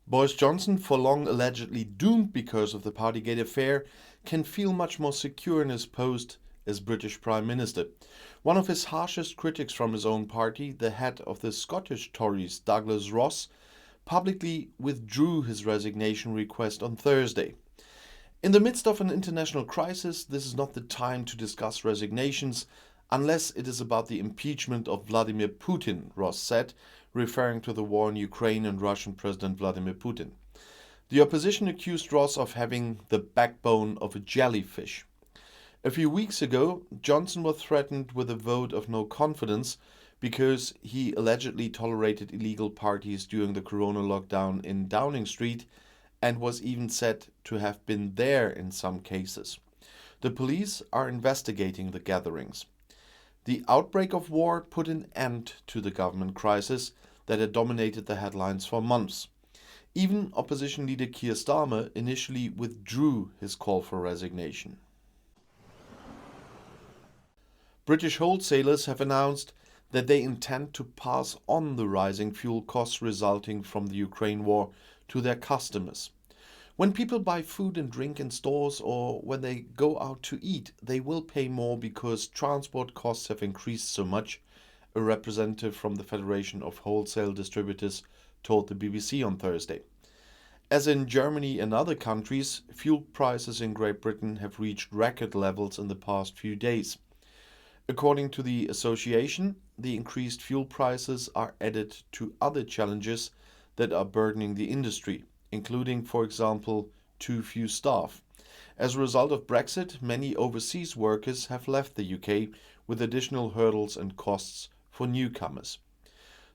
Boris Johnson, for long allegedly doomed because of the Partygate affair, can feel much more secure in his post as British Prime Minister. One of his harshest critics from his own party, the head of the Scottish Tories, Douglas Ross, publicly withdrew his resignation request on Thursday. In the midst of an international crisis, this is not the time to discuss resignations unless it is about the impeachment of Vladimir Putin, Ross said, referring to the war in Ukraine and Russian President Vladimir Putin. The opposition accused Ross of having the backbone of a jellyfish. A few weeks ago, Johnson was threatened with a vote of no confidence because he allegedly tolerated illegal parties during the corona lockdown in Downing Street and was even said to have been there in some cases. The police are investigating the gatherings. The outbreak of war put an end to the government crisis that had dominated the headlines for months. Even opposition leader Keir Starmer initially withdrew his call for resignation. British wholesalers have announced that they intend to pass on the rising fuel costs resulting from the Ukraine war to their customers. When people buy food and drink in stores or when they go out to eat, they will pay more because transport costs have increased so much, a representative from the Federation of Wholesale Distributors told the BBC on Thursday. As in Germany and other countries, fuel prices in Great Britain have reached record levels in the past few days. According to the association, the increased fuel prices are added to other challenges that are burdening the industry, including, for example, too few staff. As a result of Brexit, many overseas workers have left the UK with additional hurdles and costs for newcomers.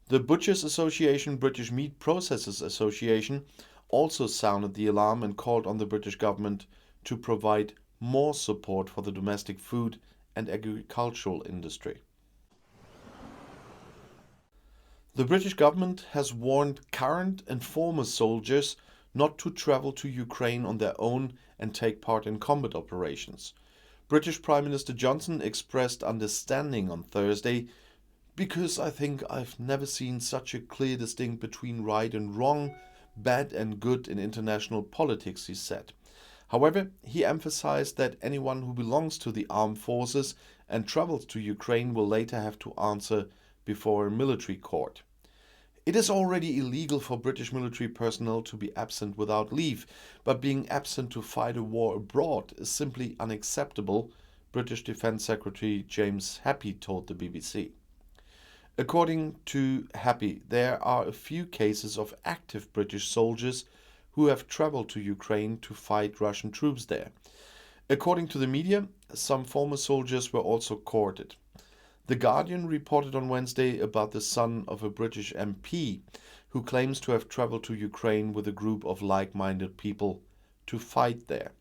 The Butchers Association, British Meat Processors Association, also sounded the alarm and called on the British government to provide more support for the domestic food and agricultural industry. The British government has warned current and former soldiers not to travel to Ukraine on their own and take part in combat operations. British Prime Minister Johnson expressed understanding on Thursday, because I think I've never seen such a clear distinction between right and wrong, bad and good in international politics, he said. However, he emphasized that anyone who belongs to the armed forces and travels to Ukraine will later have to answer before a military court. It is already illegal for British military personnel to be absent without leave, but being absent to fight a war abroad is simply unacceptable, British Defence Secretary James Happy told the BBC. According to Happy, there are a few cases of active British soldiers who have traveled to Ukraine to fight Russian troops there. According to the media, some former soldiers were also courted. The Guardian reported on Wednesday about the son of a British MP who claims to have traveled to Ukraine with a group of like-minded people to fight there.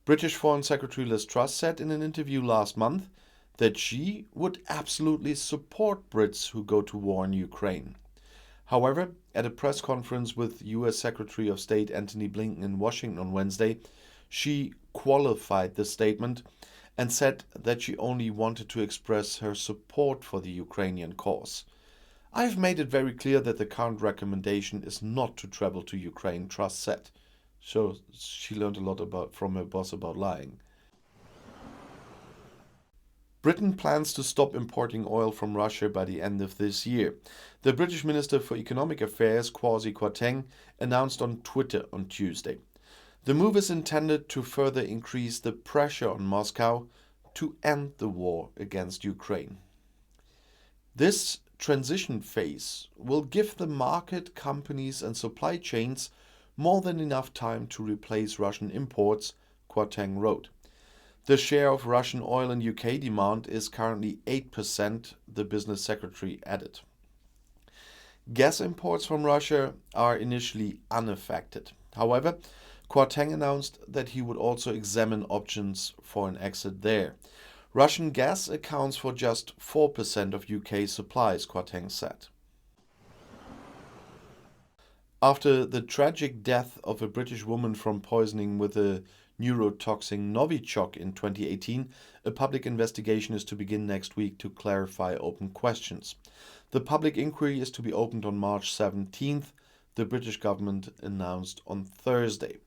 British Foreign Secretary Liz Truss said in an interview last month that she would absolutely support Brits who go to war in Ukraine. However, at a press conference with US Secretary of State Antony Blinken in Washington on Wednesday, she qualified the statement and said that she only wanted to express her support for the Ukrainian cause. I have made it very clear that the current recommendation is not to travel to Ukraine, Truss said. So she learned a lot from her boss about lying. Britain plans to stop importing oil from Russia by the end of this year. The British Minister for Economic Affairs, Kwasi Kwarteng, announced on Twitter on Tuesday. The move is intended to further increase the pressure on Moscow to end the war against Ukraine. This transition phase will give the market, companies and supply chains more than enough time to replace Russian imports, Kwarteng wrote. The share of Russian oil in UK demand is currently 8%, the business secretary added. Gas imports from Russia are initially unaffected. However, Kwarteng announced that he would also examine options for an exit there. Russian gas accounts for just 4% of UK supplies, Kwarteng said. After the tragic death of a British woman from poisoning with a neurotoxin Novichok in 2018, a public investigation is to begin next week to clarify open questions. The public inquiry is to be opened on March 17th. the British government announced on Thursday.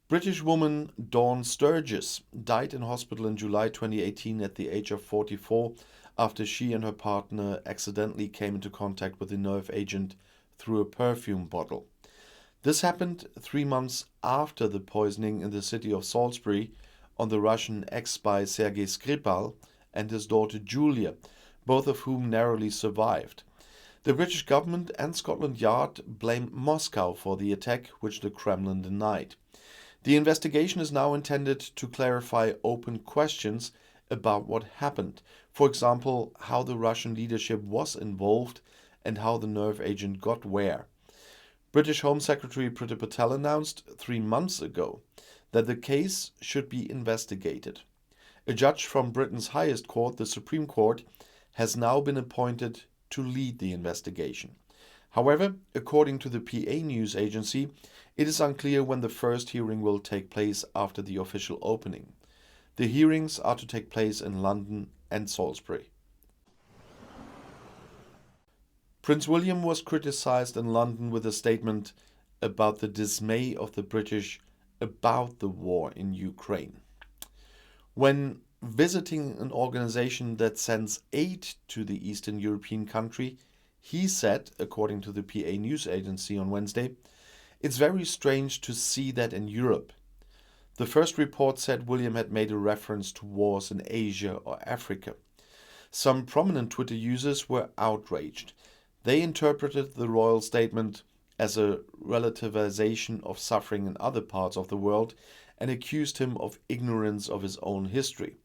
British woman Dawn Sturgis died in hospital in July 2018 at the age of 44 after she and her partner accidentally came into contact with a nerve agent through a perfume bottle. This happened 3 months after the poisoning in the city of Salisbury on the Russian ex-spy Sergei Skripal and his daughter Julia, both of whom narrowly survived. The British government and Scotland Yard blame Moscow for the attack, which the Kremlin denied. The investigation is now intended to clarify open questions about what happened. For example, how the Russian leadership was involved and how the nerve agent got where. British Home Secretary Priti Patel announced 3 months ago that the case should be investigated. A judge from Britain's highest court, the Supreme Court, has now been appointed to lead the investigation. However, according to the PA news agency, it is unclear when the first hearing will take place after the official opening. The hearings are to take place in London and Salisbury. Prince William was criticized in London with a statement about the dismay of the British about the war in Ukraine. When visiting an organization that sends aid to the Eastern European country, he said, according to the PA news agency on Wednesday, "It's very strange to see that in Europe." The first report said William had made a reference to wars in Asia or Africa. Some prominent Twitter users were outraged. They interpreted the royal statement as a relativization of suffering in other parts of the world and accused him of ignorance of his own history.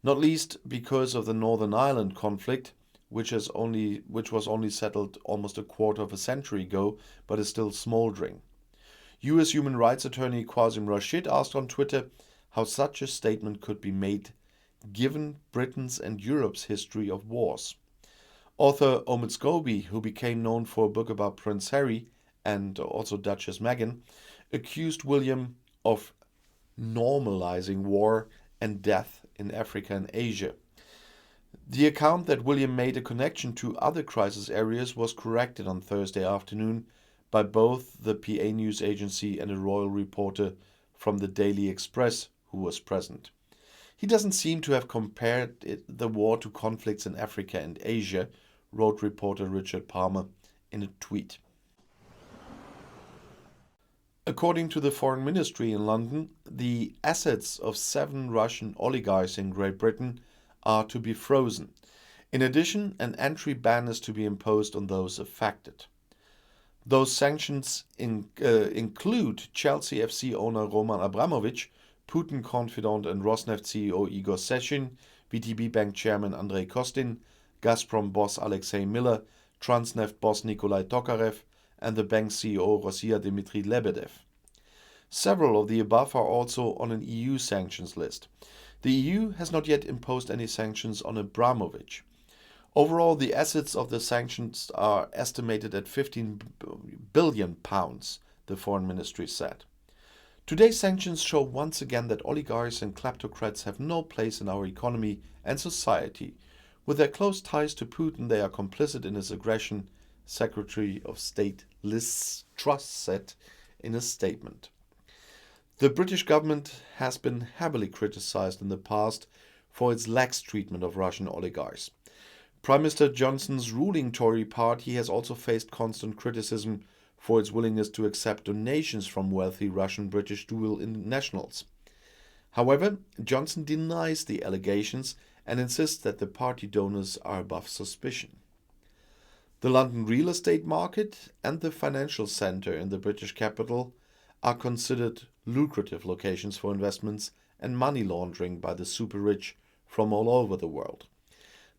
Not least because of the Northern Ireland conflict, which was only settled almost a quarter of a century ago, but is still smoldering. US human rights attorney Qasim Rashid asked on Twitter how such a statement could be made given Britain's and Europe's history of wars. Author Omid Scobie, who became known for a book about Prince Harry and also Duchess Meghan, accused William of normalizing war and death in Africa and Asia. The account that William made a connection to other crisis areas was corrected on Thursday afternoon by both the PA news agency and a royal reporter from the Daily Express who was present. He doesn't seem to have compared the war to conflicts in Africa and Asia, wrote reporter Richard Palmer in a tweet. According to the Foreign Ministry in London, the assets of 7 Russian oligarchs in Great Britain are to be frozen. In addition, an entry ban is to be imposed on those affected. Those sanctions include Chelsea FC owner Roman Abramovich, Putin confidant and Rosneft CEO Igor Sechin, VTB Bank chairman Andrei Kostin, Gazprom boss Alexei Miller, Transneft boss Nikolai Tokarev, and the bank's CEO Rossiya Dmitry Lebedev. Several of the above are also on an EU sanctions list. The EU has not yet imposed any sanctions on Abramovich. Overall, the assets of the sanctions are estimated at £15 billion, the Foreign Ministry said. Today's sanctions show once again that oligarchs and kleptocrats have no place in our economy and society. With their close ties to Putin, they are complicit in his aggression, Secretary of State Liz Truss said in a statement. The British government has been heavily criticized in the past for its lax treatment of Russian oligarchs. Prime Minister Johnson's ruling Tory party has also faced constant criticism for its willingness to accept donations from wealthy Russian-British dual nationals. However, Johnson denies the allegations and insists that the party donors are above suspicion. The London real estate market and the financial centre in the British capital are considered lucrative locations for investments and money laundering by the super-rich from all over the world.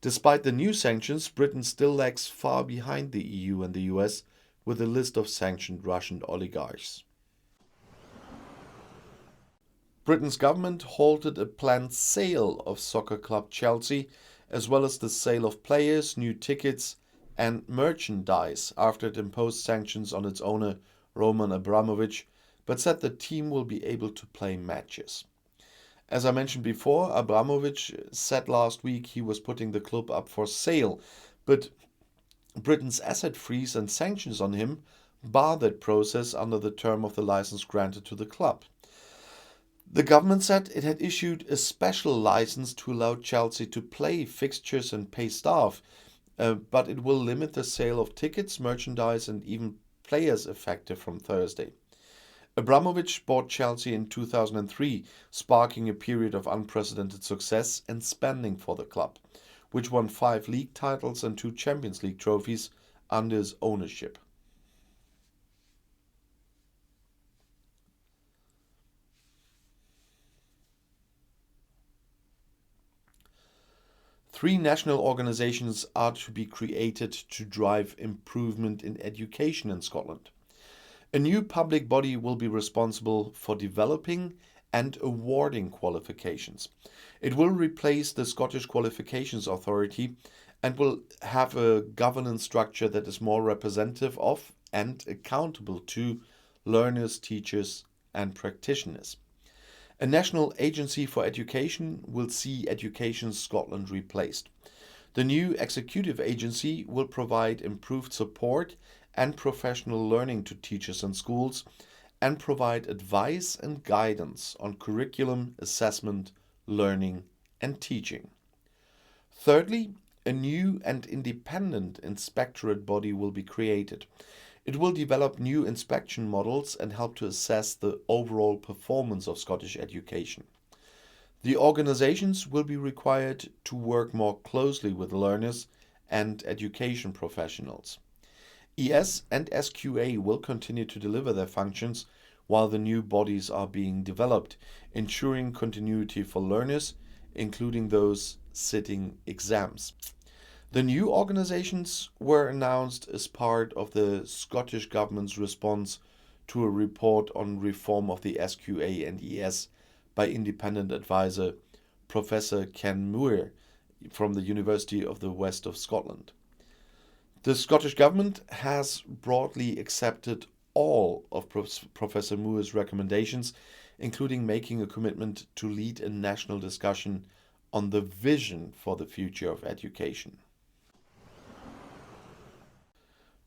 Despite the new sanctions, Britain still lags far behind the EU and the US with a list of sanctioned Russian oligarchs. Britain's government halted a planned sale of soccer club Chelsea, as well as the sale of players, new tickets and merchandise after it imposed sanctions on its owner Roman Abramovich, but said the team will be able to play matches. As I mentioned before, Abramovich said last week he was putting the club up for sale, but Britain's asset freeze and sanctions on him bar that process under the term of the license granted to the club. The government said it had issued a special license to allow Chelsea to play fixtures and pay staff, but it will limit the sale of tickets, merchandise, and even players effective from Thursday. Abramovich bought Chelsea in 2003, sparking a period of unprecedented success and spending for the club, which won 5 league titles and 2 Champions League trophies under his ownership. Three national organisations are to be created to drive improvement in education in Scotland. A new public body will be responsible for developing and awarding qualifications. It will replace the Scottish Qualifications Authority and will have a governance structure that is more representative of and accountable to learners, teachers, and practitioners. A national agency for education will see Education Scotland replaced. The new executive agency will provide improved support and professional learning to teachers and schools and provide advice and guidance on curriculum, assessment, learning, and teaching. Thirdly, a new and independent inspectorate body will be created. It will develop new inspection models and help to assess the overall performance of Scottish education. The organisations will be required to work more closely with learners and education professionals. ES and SQA will continue to deliver their functions while the new bodies are being developed, ensuring continuity for learners, including those sitting exams. The new organisations were announced as part of the Scottish Government's response to a report on reform of the SQA and ES by independent advisor Professor Ken Muir from the University of the West of Scotland. The Scottish Government has broadly accepted all of Professor Muir's recommendations, including making a commitment to lead a national discussion on the vision for the future of education.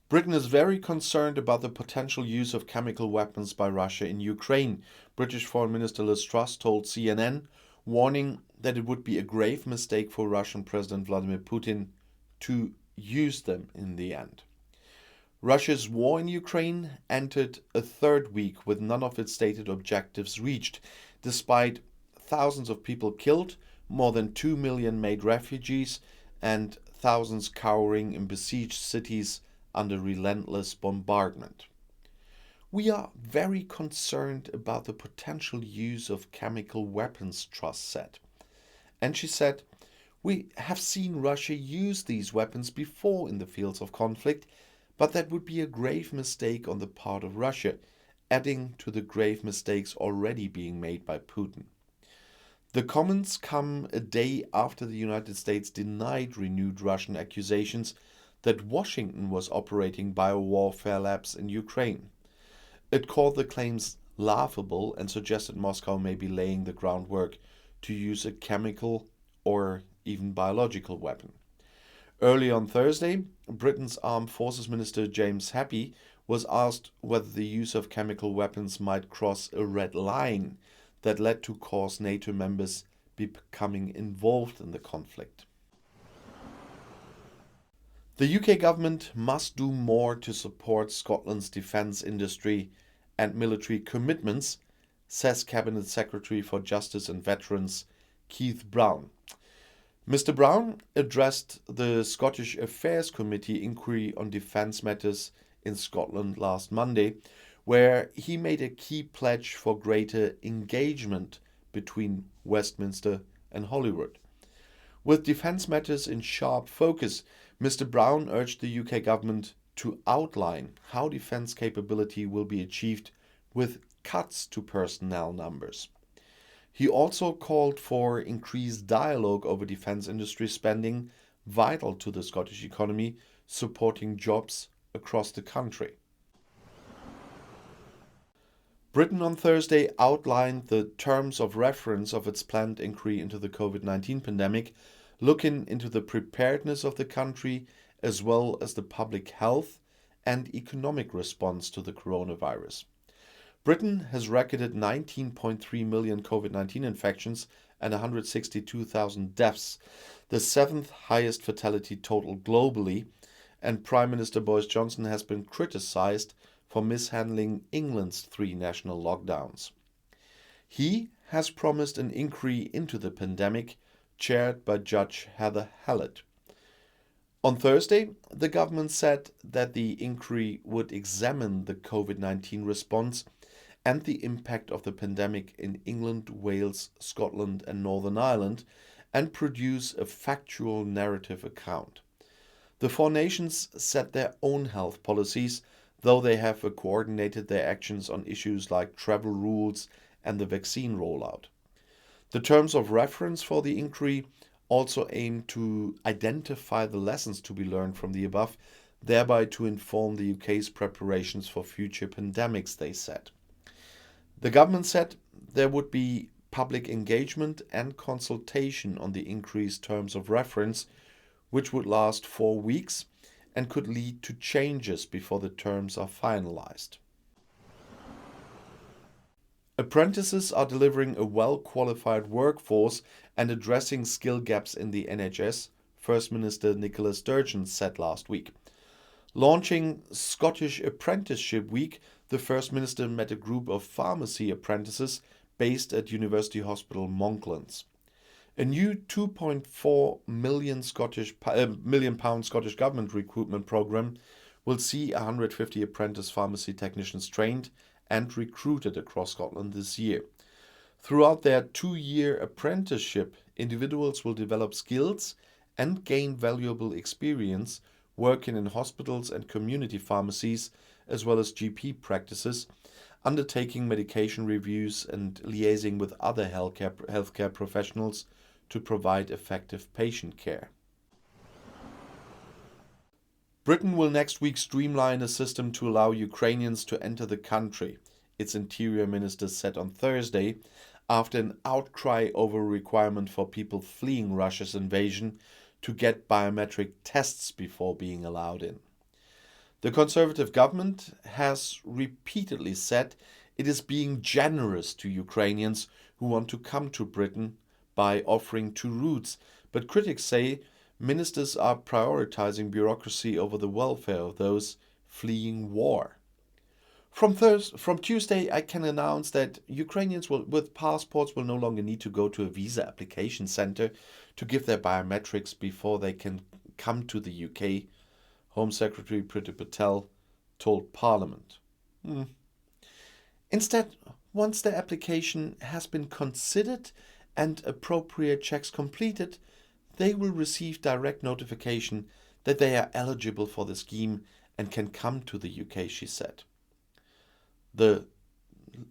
Britain is very concerned about the potential use of chemical weapons by Russia in Ukraine, British Foreign Minister Liz Truss told CNN, warning that it would be a grave mistake for Russian President Vladimir Putin to use them in the end. Russia's war in Ukraine entered a third week with none of its stated objectives reached, despite thousands of people killed, more than 2 million made refugees, and thousands cowering in besieged cities under relentless bombardment. We are very concerned about the potential use of chemical weapons, Truss said. And she said, we have seen Russia use these weapons before in the fields of conflict, but that would be a grave mistake on the part of Russia, adding to the grave mistakes already being made by Putin. The comments come a day after the United States denied renewed Russian accusations that Washington was operating biowarfare labs in Ukraine. It called the claims laughable and suggested Moscow may be laying the groundwork to use a chemical or even biological weapon. Early on Thursday, Britain's Armed Forces Minister James Happy was asked whether the use of chemical weapons might cross a red line that led to cause NATO members becoming involved in the conflict. The UK government must do more to support Scotland's defence industry and military commitments, says Cabinet Secretary for Justice and Veterans Keith Brown. Mr. Brown addressed the Scottish Affairs Committee inquiry on defence matters in Scotland last Monday, where he made a key pledge for greater engagement between Westminster and Holyrood. With defence matters in sharp focus, Mr. Brown urged the UK government to outline how defence capability will be achieved with cuts to personnel numbers. He also called for increased dialogue over defence industry spending, vital to the Scottish economy, supporting jobs across the country. Britain on Thursday outlined the terms of reference of its planned inquiry into the COVID-19 pandemic, looking into the preparedness of the country as well as the public health and economic response to the coronavirus. Britain has recorded 19.3 million COVID-19 infections and 162,000 deaths, the seventh highest fatality total globally, and Prime Minister Boris Johnson has been criticized for mishandling England's 3 national lockdowns. He has promised an inquiry into the pandemic, chaired by Judge Heather Hallett. On Thursday, the government said that the inquiry would examine the COVID-19 response and the impact of the pandemic in England, Wales, Scotland, and Northern Ireland, and produce a factual narrative account. The 4 nations set their own health policies, though they have coordinated their actions on issues like travel rules and the vaccine rollout. The terms of reference for the inquiry also aim to identify the lessons to be learned from the above, thereby to inform the UK's preparations for future pandemics, they said. The government said there would be public engagement and consultation on the inquiry's terms of reference, which would last 4 weeks and could lead to changes before the terms are finalized. Apprentices are delivering a well-qualified workforce and addressing skill gaps in the NHS, First Minister Nicola Sturgeon said last week. Launching Scottish Apprenticeship Week, the First Minister met a group of pharmacy apprentices based at University Hospital Monklands. A new £2.4 million Scottish Government recruitment programme will see 150 apprentice pharmacy technicians trained and recruited across Scotland this year. Throughout their 2-year apprenticeship, individuals will develop skills and gain valuable experience working in hospitals and community pharmacies, as well as GP practices, undertaking medication reviews and liaising with other healthcare professionals to provide effective patient care. Britain will next week streamline a system to allow Ukrainians to enter the country, its interior minister said on Thursday, after an outcry over a requirement for people fleeing Russia's invasion to get biometric tests before being allowed in. The Conservative government has repeatedly said it is being generous to Ukrainians who want to come to Britain by offering 2 routes, but critics say ministers are prioritizing bureaucracy over the welfare of those fleeing war. From Tuesday, I can announce that Ukrainians with passports will no longer need to go to a visa application center to give their biometrics before they can come to the UK, Home Secretary Priti Patel told Parliament. Instead, once their application has been considered and appropriate checks completed, they will receive direct notification that they are eligible for the scheme and can come to the UK, she said.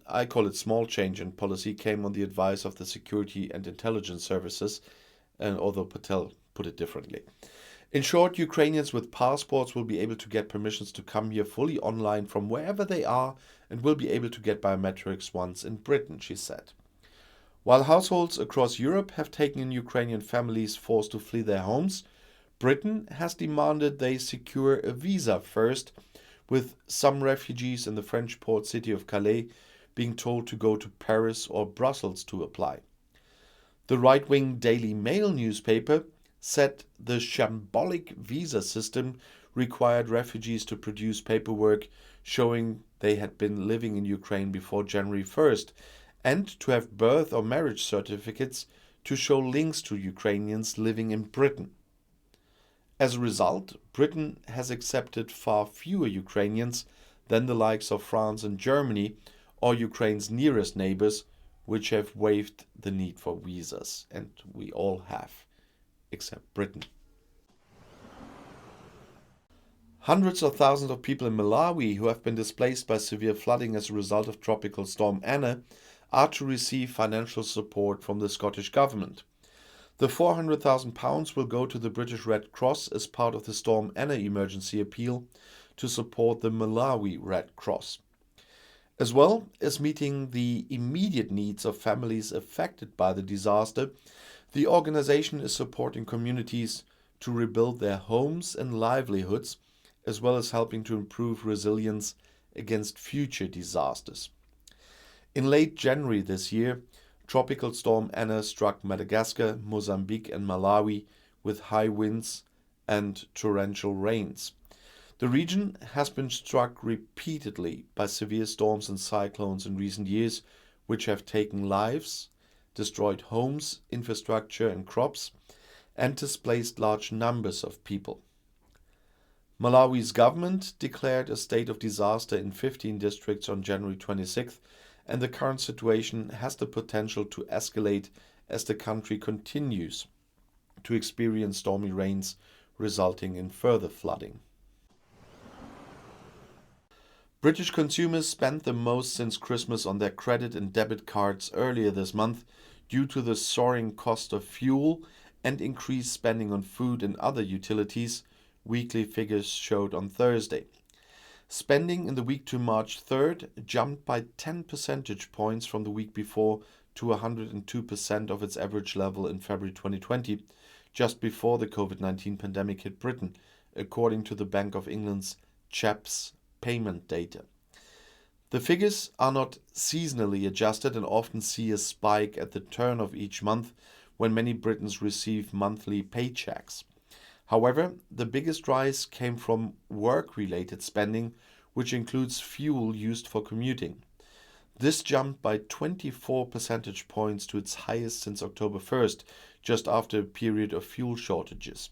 I call it small change in policy, came on the advice of the Security and Intelligence Services, and although Patel put it differently. In short, Ukrainians with passports will be able to get permissions to come here fully online from wherever they are and will be able to get biometrics once in Britain, she said. While households across Europe have taken in Ukrainian families forced to flee their homes, Britain has demanded they secure a visa first, with some refugees in the French port city of Calais being told to go to Paris or Brussels to apply. The right-wing Daily Mail newspaper said the shambolic visa system required refugees to produce paperwork showing they had been living in Ukraine before January 1st and to have birth or marriage certificates to show links to Ukrainians living in Britain. As a result, Britain has accepted far fewer Ukrainians than the likes of France and Germany, or Ukraine's nearest neighbors, which have waived the need for visas. And we all have, except Britain. Hundreds of thousands of people in Malawi who have been displaced by severe flooding as a result of Tropical Storm Anna are to receive financial support from the Scottish Government. The £400,000 will go to the British Red Cross as part of the Storm Anna emergency appeal to support the Malawi Red Cross. As well as meeting the immediate needs of families affected by the disaster, the organization is supporting communities to rebuild their homes and livelihoods, as well as helping to improve resilience against future disasters. In late January this year, Tropical Storm Anna struck Madagascar, Mozambique, and Malawi with high winds and torrential rains. The region has been struck repeatedly by severe storms and cyclones in recent years, which have taken lives, destroyed homes, infrastructure, and crops, and displaced large numbers of people. Malawi's government declared a state of disaster in 15 districts on January 26th, and the current situation has the potential to escalate as the country continues to experience stormy rains, resulting in further flooding. British consumers spent the most since Christmas on their credit and debit cards earlier this month due to the soaring cost of fuel and increased spending on food and other utilities, weekly figures showed on Thursday. Spending in the week to March 3rd jumped by 10 percentage points from the week before to 102% of its average level in February 2020, just before the COVID-19 pandemic hit Britain, according to the Bank of England's CHAPS payment data. The figures are not seasonally adjusted and often see a spike at the turn of each month when many Britons receive monthly paychecks. However, the biggest rise came from work-related spending, which includes fuel used for commuting. This jumped by 24 percentage points to its highest since October 1st, just after a period of fuel shortages.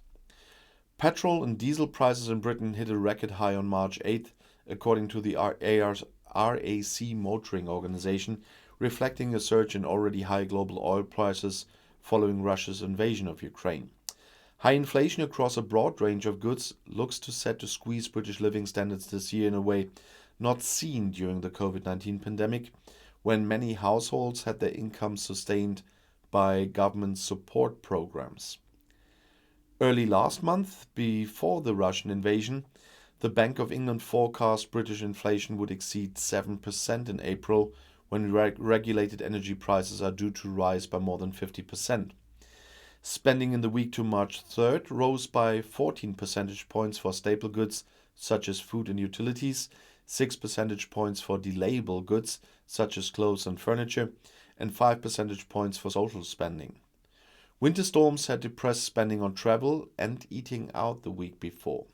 Petrol and diesel prices in Britain hit a record high on March 8th, according to the RAC Motoring Organization, reflecting a surge in already high global oil prices following Russia's invasion of Ukraine. High inflation across a broad range of goods looks set to squeeze British living standards this year in a way not seen during the COVID-19 pandemic, when many households had their income sustained by government support programs. Early last month, before the Russian invasion, the Bank of England forecast British inflation would exceed 7% in April, when regulated energy prices are due to rise by more than 50%. Spending in the week to March 3rd rose by 14 percentage points for staple goods such as food and utilities, 6 percentage points for delayable goods such as clothes and furniture, and 5 percentage points for social spending. Winter storms had depressed spending on travel and eating out the week before.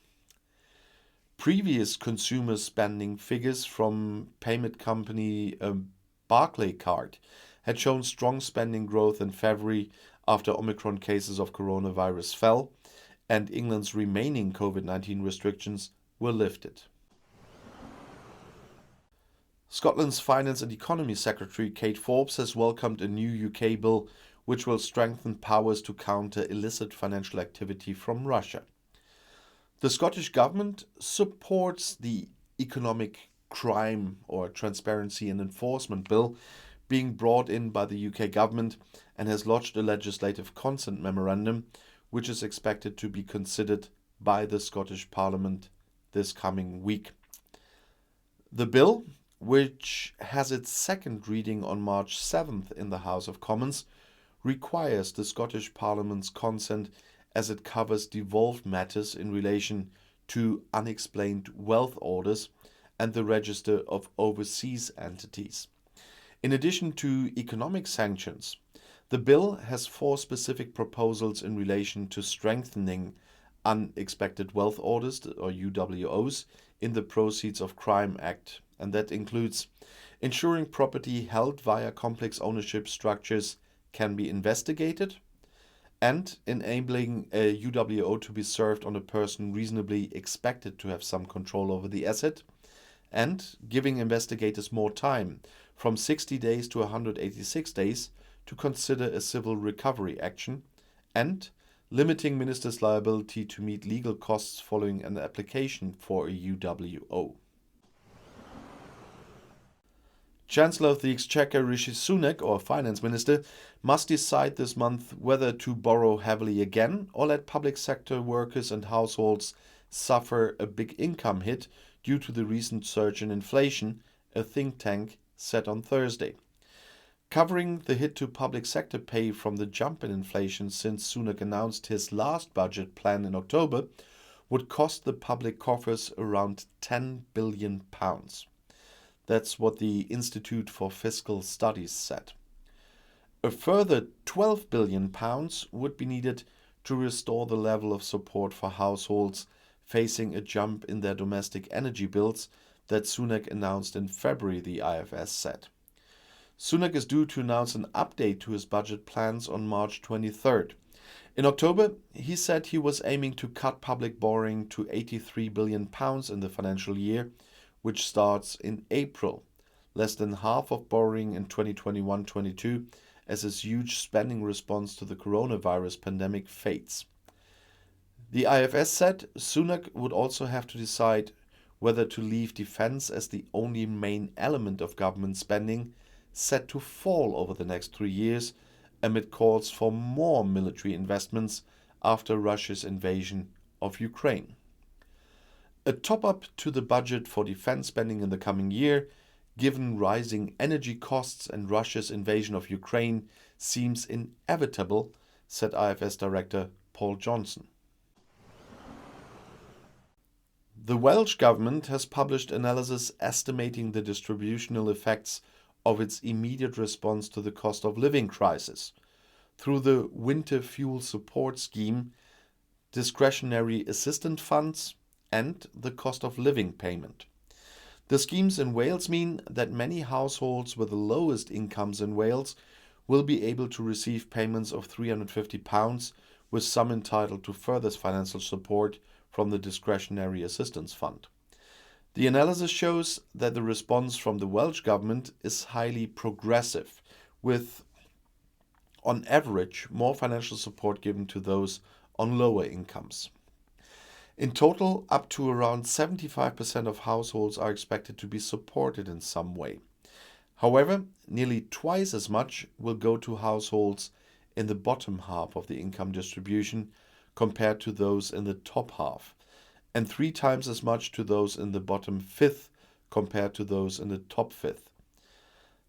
Previous consumer spending figures from payment company Barclaycard had shown strong spending growth in February after Omicron cases of coronavirus fell and England's remaining COVID-19 restrictions were lifted. Scotland's Finance and Economy Secretary Kate Forbes has welcomed a new UK bill which will strengthen powers to counter illicit financial activity from Russia. The Scottish Government supports the Economic Crime or Transparency and Enforcement Bill being brought in by the UK Government and has lodged a legislative consent memorandum which is expected to be considered by the Scottish Parliament this coming week. The bill, which has its second reading on March 7th in the House of Commons, requires the Scottish Parliament's consent as it covers devolved matters in relation to unexplained wealth orders and the register of overseas entities. In addition to economic sanctions, the bill has 4 specific proposals in relation to strengthening unexpected wealth orders, or UWOs, in the Proceeds of Crime Act, and that includes ensuring property held via complex ownership structures can be investigated, and enabling a UWO to be served on a person reasonably expected to have some control over the asset, and giving investigators more time, from 60 days to 186 days, to consider a civil recovery action, and limiting ministers' liability to meet legal costs following an application for a UWO. Chancellor of the Exchequer Rishi Sunak, or Finance Minister, must decide this month whether to borrow heavily again or let public sector workers and households suffer a big income hit due to the recent surge in inflation, a think tank said on Thursday. Covering the hit to public sector pay from the jump in inflation since Sunak announced his last budget plan in October would cost the public coffers around £10 billion. That's what the Institute for Fiscal Studies said. A further £12 billion would be needed to restore the level of support for households facing a jump in their domestic energy bills that Sunak announced in February, the IFS said. Sunak is due to announce an update to his budget plans on March 23rd. In October, he said he was aiming to cut public borrowing to £83 billion in the financial year, which starts in April, less than half of borrowing in 2021-22, as his huge spending response to the coronavirus pandemic fades. The IFS said Sunak would also have to decide whether to leave defense as the only main element of government spending, set to fall over the next 3 years amid calls for more military investments after Russia's invasion of Ukraine. A top-up to the budget for defense spending in the coming year, given rising energy costs and Russia's invasion of Ukraine, seems inevitable, said IFS Director Paul Johnson. The Welsh government has published analysis estimating the distributional effects of its immediate response to the cost of living crisis through the winter fuel support scheme, discretionary assistance funds, and the cost of living payment. The schemes in Wales mean that many households with the lowest incomes in Wales will be able to receive payments of £350, with some entitled to further financial support from the discretionary assistance fund. The analysis shows that the response from the Welsh government is highly progressive, with, on average, more financial support given to those on lower incomes. In total, up to around 75% of households are expected to be supported in some way. However, nearly twice as much will go to households in the bottom half of the income distribution compared to those in the top half, and 3 times as much to those in the bottom fifth compared to those in the top fifth.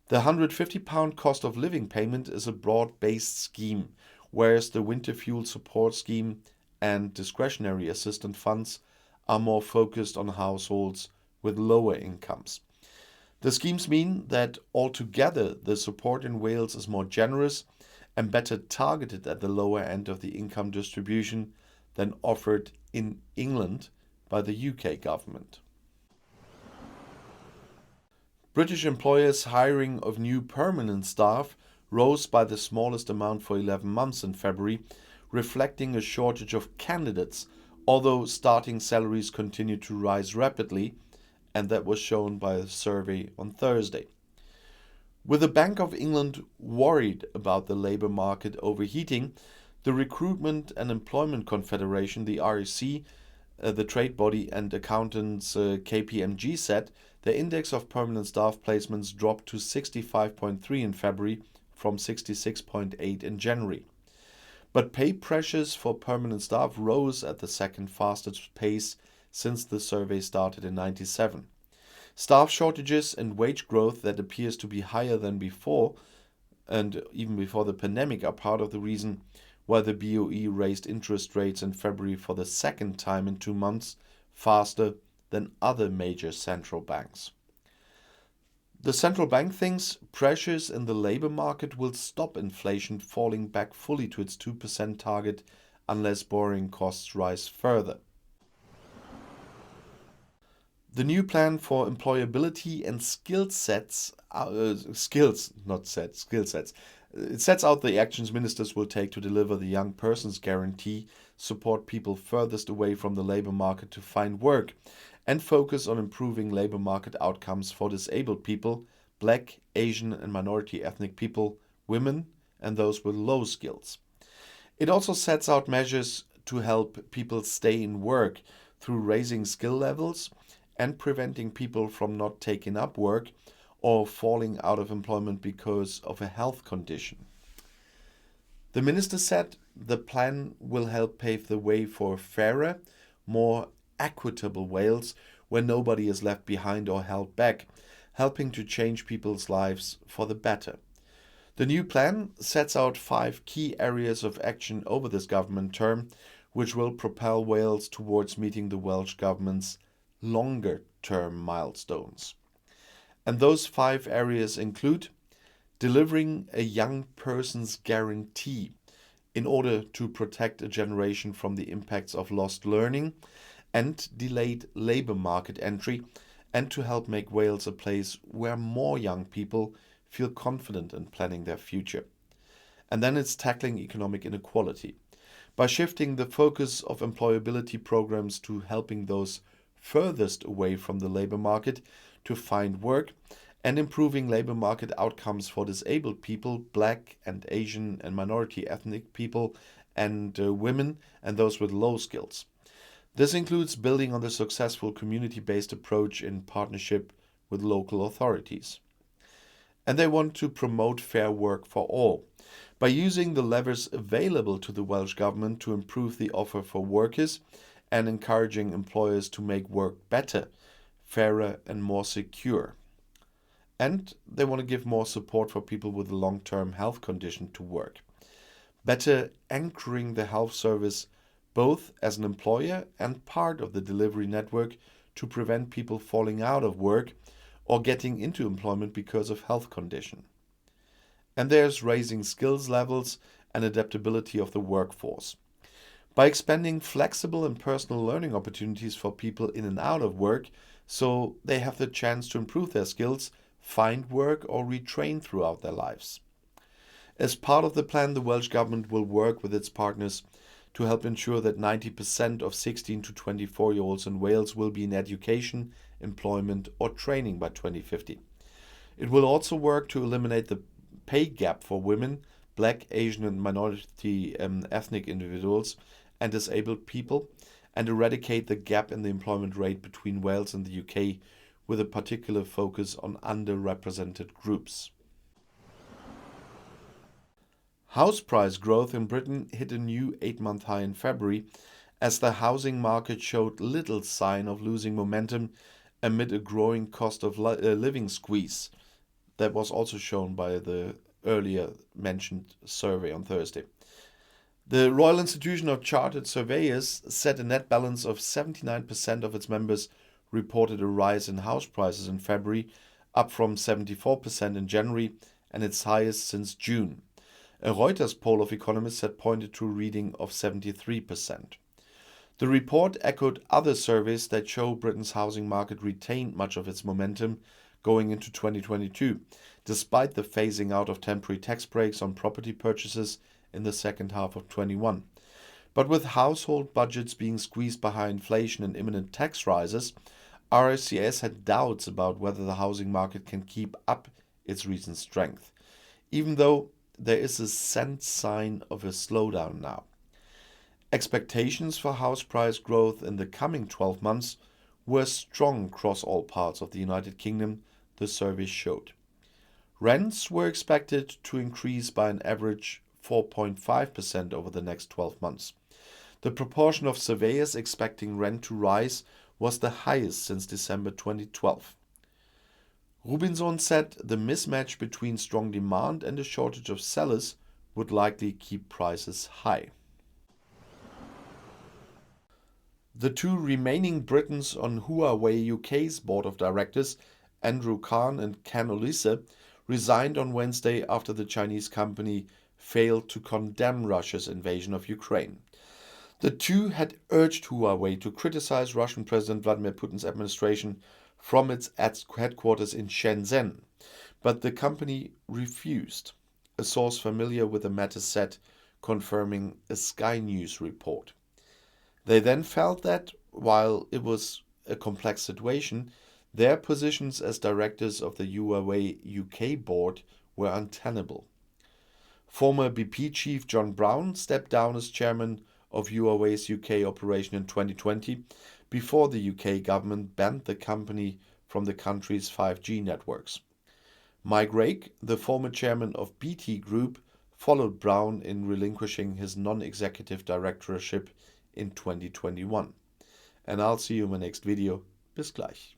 The £150 cost of living payment is a broad-based scheme, whereas the winter fuel support scheme and discretionary assistance funds are more focused on households with lower incomes. The schemes mean that altogether the support in Wales is more generous and better targeted at the lower end of the income distribution than offered in England by the UK government. British employers' hiring of new permanent staff rose by the smallest amount for 11 months in February, reflecting a shortage of candidates, although starting salaries continue to rise rapidly, and that was shown by a survey on Thursday. With the Bank of England worried about the labour market overheating, the Recruitment and Employment Confederation, the REC, the trade body, and accountants KPMG said the index of permanent staff placements dropped to 65.3 in February from 66.8 in January. But pay pressures for permanent staff rose at the second fastest pace since the survey started in 1997. Staff shortages and wage growth that appears to be higher than before, and even before the pandemic, are part of the reason why the BOE raised interest rates in February for the second time in 2 months, faster than other major central banks. The central bank thinks pressures in the labor market will stop inflation falling back fully to its 2% target unless borrowing costs rise further. The new plan for employability and skill sets. It sets out the actions ministers will take to deliver the Young Persons Guarantee, support people furthest away from the labor market to find work, and focus on improving labor market outcomes for disabled people, Black, Asian and minority ethnic people, women, and those with low skills. It also sets out measures to help people stay in work through raising skill levels and preventing people from not taking up work or falling out of employment because of a health condition. The minister said the plan will help pave the way for fairer, more equitable Wales where nobody is left behind or held back, helping to change people's lives for the better. The new plan sets out 5 key areas of action over this government term, which will propel Wales towards meeting the Welsh government's longer-term milestones. And those 5 areas include delivering a young person's guarantee in order to protect a generation from the impacts of lost learning and delayed labour market entry, and to help make Wales a place where more young people feel confident in planning their future. And then it's tackling economic inequality by shifting the focus of employability programs to helping those furthest away from the labour market to find work, and improving labour market outcomes for disabled people, Black and Asian and minority ethnic people, and women, and those with low skills. This includes building on the successful community-based approach in partnership with local authorities. And they want to promote fair work for all by using the levers available to the Welsh Government to improve the offer for workers and encouraging employers to make work better, fairer and more secure. And they want to give more support for people with a long-term health condition to work. Better anchoring the health service both as an employer and part of the delivery network to prevent people falling out of work or getting into employment because of health condition. And there's raising skills levels and adaptability of the workforce by expanding flexible and personal learning opportunities for people in and out of work so they have the chance to improve their skills, find work or retrain throughout their lives. As part of the plan, the Welsh Government will work with its partners to help ensure that 90% of 16 to 24-year-olds in Wales will be in education, employment or training by 2050. It will also work to eliminate the pay gap for women, Black, Asian and minority ethnic individuals and disabled people, and eradicate the gap in the employment rate between Wales and the UK, with a particular focus on underrepresented groups. House price growth in Britain hit a new 8-month high in February, as the housing market showed little sign of losing momentum amid a growing cost of living squeeze. That was also shown by the earlier mentioned survey on Thursday. The Royal Institution of Chartered Surveyors said a net balance of 79% of its members reported a rise in house prices in February, up from 74% in January and its highest since June. A Reuters poll of economists had pointed to a reading of 73%. The report echoed other surveys that show Britain's housing market retained much of its momentum going into 2022, despite the phasing out of temporary tax breaks on property purchases in the second half of 2021. But with household budgets being squeezed by high inflation and imminent tax rises, RICS had doubts about whether the housing market can keep up its recent strength, even though there is a sense sign of a slowdown now. Expectations for house price growth in the coming 12 months were strong across all parts of the United Kingdom, the survey showed. Rents were expected to increase by an average 4.5% over the next 12 months. The proportion of surveyors expecting rent to rise was the highest since December 2012. Rubinson said the mismatch between strong demand and a shortage of sellers would likely keep prices high. The 2 remaining Britons on Huawei UK's board of directors, Andrew Khan and Ken Olise, resigned on Wednesday after the Chinese company failed to condemn Russia's invasion of Ukraine. The 2 had urged Huawei to criticize Russian President Vladimir Putin's administration from its headquarters in Shenzhen, but the company refused, a source familiar with the matter said, confirming a Sky News report. They then felt that, while it was a complex situation, their positions as directors of the Huawei UK board were untenable. Former BP chief John Brown stepped down as chairman of Huawei's UK operation in 2020, before the UK government banned the company from the country's 5G networks. Mike Rake, the former chairman of BT Group, followed Brown in relinquishing his non-executive directorship in 2021. And I'll see you in my next video. Bis gleich.